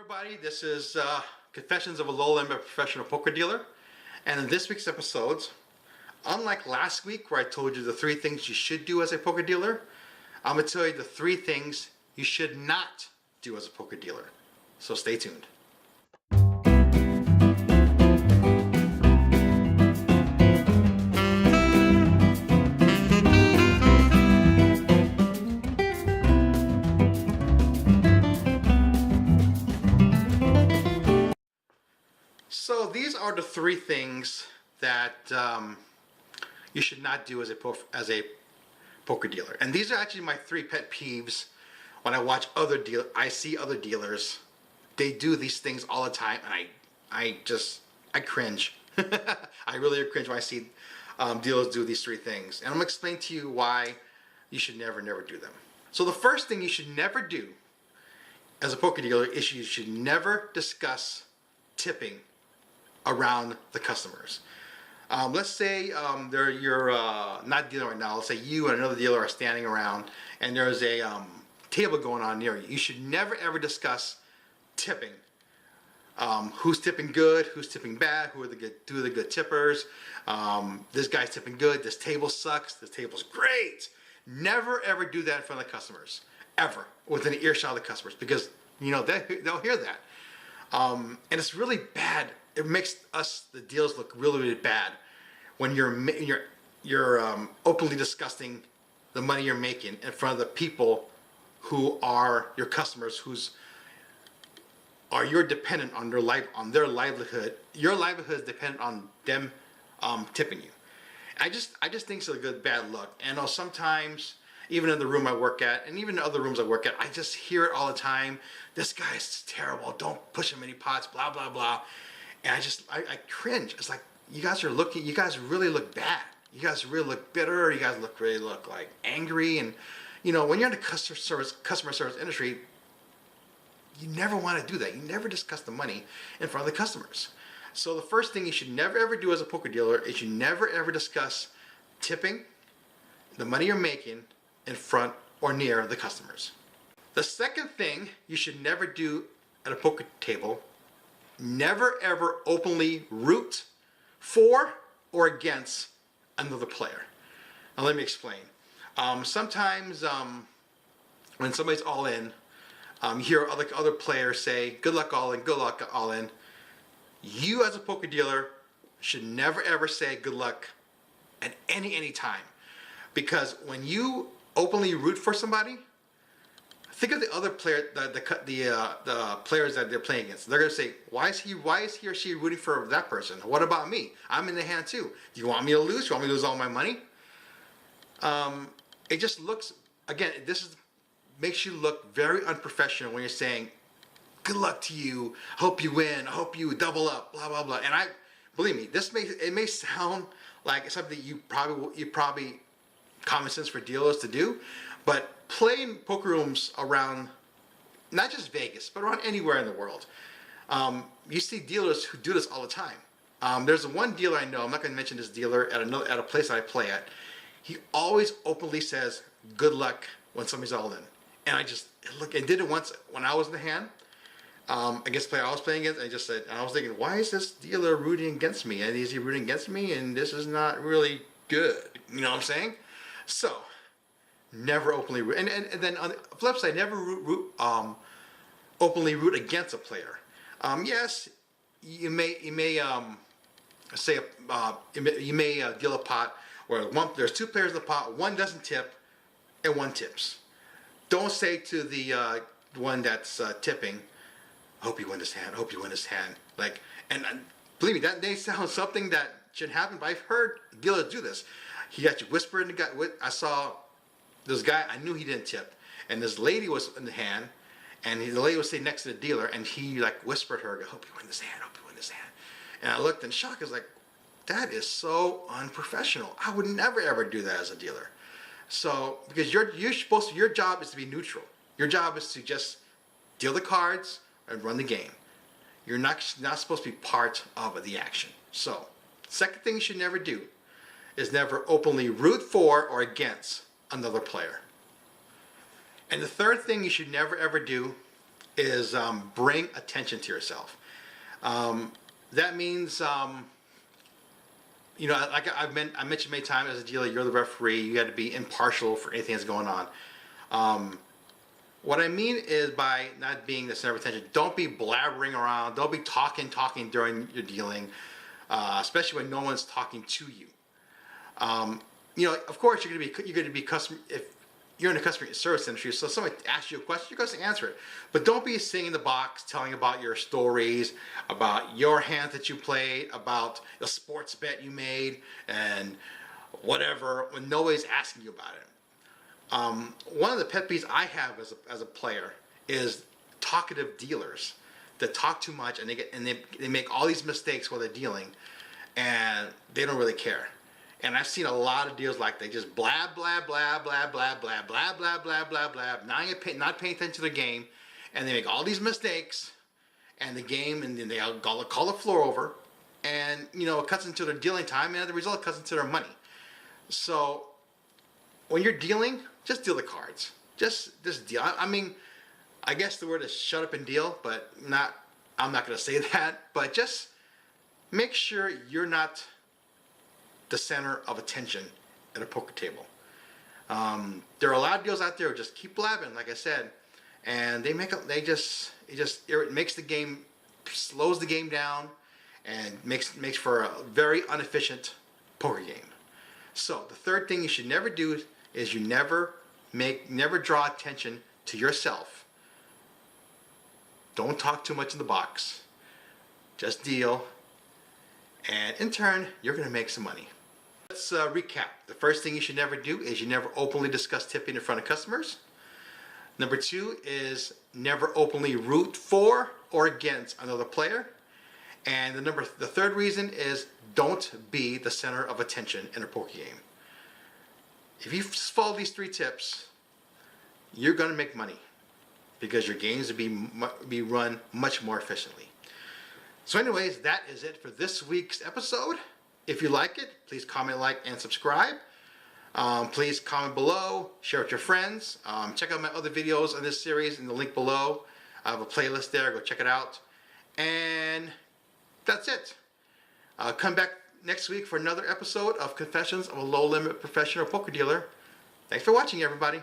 Everybody, this is Confessions of a Low-Limit Professional Poker Dealer, and in this week's episodes, unlike last week where I told you the 3 things you should do as a poker dealer, I'm going to tell you the 3 things you should not do as a poker dealer. So stay tuned. So these are the 3 things that you should not do as a poker dealer, and these are actually my 3 pet peeves. When I watch I see other dealers, they do these things all the time, and I cringe. I really cringe when I see dealers do these 3 things, and I'm gonna explain to you why you should never do them. So the first thing you should never do as a poker dealer is you should never discuss tipping around the customers. Let's say you're not dealing right now. Let's say you and another dealer are standing around and there's a table going on near you. You should never ever discuss tipping. Who's tipping good, who's tipping bad, who are the good tippers. This guy's tipping good, this table sucks, this table's great. Never ever do that in front of the customers, ever, within an earshot of the customers, because they'll hear that. And it's really bad. It makes us, the dealers, look really bad when you're openly discussing the money you're making in front of the people who are your customers, you're dependent on their livelihood. Your livelihood is dependent on them tipping you. I just think it's a bad look. And sometimes, even in the room I work at, and even in other rooms I work at, I just hear it all the time. This guy's terrible. Don't push him any pots. Blah blah blah. And I cringe. It's like, you guys really look bad. You guys really look bitter. You guys really look like angry. And when you're in the customer service industry, you never want to do that. You never discuss the money in front of the customers. So the first thing you should never ever do as a poker dealer is you never ever discuss tipping, the money you're making, in front or near the customers. The second thing you should never do at a poker table, never ever openly root for or against another player. Now let me explain. Sometimes when somebody's all in, you hear other players say, good luck all in, good luck all in. You as a poker dealer should never ever say good luck at any time. Because when you openly root for somebody, think of the other player, the players that they're playing against. They're gonna say, why is he or she rooting for that person? What about me? I'm in the hand too. Do you want me to lose? You want me to lose all my money? It just looks, again, makes you look very unprofessional when you're saying, good luck to you, hope you win, hope you double up, blah blah blah. And believe me, it may sound like something you probably common sense for dealers to do, but playing poker rooms around, not just Vegas, but around anywhere in the world, you see dealers who do this all the time. There's one dealer I know, I'm not going to mention this dealer, at a place that I play at. He always openly says good luck when somebody's all in. And I did it once when I was in the hand against the player I was playing against. And I was thinking, why is this dealer rooting against me? And is he rooting against me? And this is not really good. You know what I'm saying? So never openly root, and then on the flip side, never openly root against a player. Yes, you may say you may deal a pot where there's 2 players in the pot, one doesn't tip, and one tips. Don't say to the one that's tipping, "I hope you win this hand. I hope you win this hand." And believe me, that may sound something that should happen, but I've heard dealers do this. He got you whisper in the guy. I saw this guy, I knew he didn't tip, and this lady was in the hand, and the lady was sitting next to the dealer, and he whispered her, "I hope you win this hand, I hope you win this hand." And I looked in shock. I was like, that is so unprofessional. I would never ever do that as a dealer. So, because your job is to be neutral. Your job is to just deal the cards and run the game. You're not supposed to be part of the action. So, second thing you should never do is never openly root for or against another player. And the third thing you should never ever do is bring attention to yourself. That means, you know, like I mentioned many times, as a dealer, you're the referee. You got to be impartial for anything that's going on. What I mean is, by not being the center of attention, don't be blabbering around. Don't be talking during your dealing, especially when no one's talking to you. You know, of course, you're going to be customer, if you're in the customer service industry, so if somebody asks you a question, you're going to answer it. But don't be sitting in the box telling about your stories, about your hand that you played, about the sports bet you made, and whatever, when nobody's asking you about it. One of the pet peeves I have as a player is talkative dealers that talk too much, and they make all these mistakes while they're dealing, and they don't really care. And I've seen a lot of deals like they just blab, blab, blab, blab, blab, blab, blab, blab, blab, blab, blab, not paying attention to the game, and they make all these mistakes, and then they call the floor over, and you know, it cuts into their dealing time, and the result cuts into their money. So when you're dealing, just deal the cards. Just deal. I mean, I guess the word is shut up and deal, but I'm not going to say that. But just make sure you're not the center of attention at a poker table. There are a lot of deals out there who just keep blabbing, like I said, and it makes the game, slows the game down, and makes for a very inefficient poker game. So the third thing you should never do is you never draw attention to yourself. Don't talk too much in the box. Just deal, and in turn, you're going to make some money. Let's recap. The first thing you should never do is you never openly discuss tipping in front of customers. Number 2 is never openly root for or against another player. And the third reason is don't be the center of attention in a poker game. If you follow these 3 tips, you're going to make money because your games will be run much more efficiently. So anyways, that is it for this week's episode. If you like it, please comment, like, and subscribe. Please comment below, share with your friends. Check out my other videos on this series in the link below. I have a playlist there, go check it out. And that's it. Come back next week for another episode of Confessions of a Low Limit Professional Poker Dealer. Thanks for watching, everybody.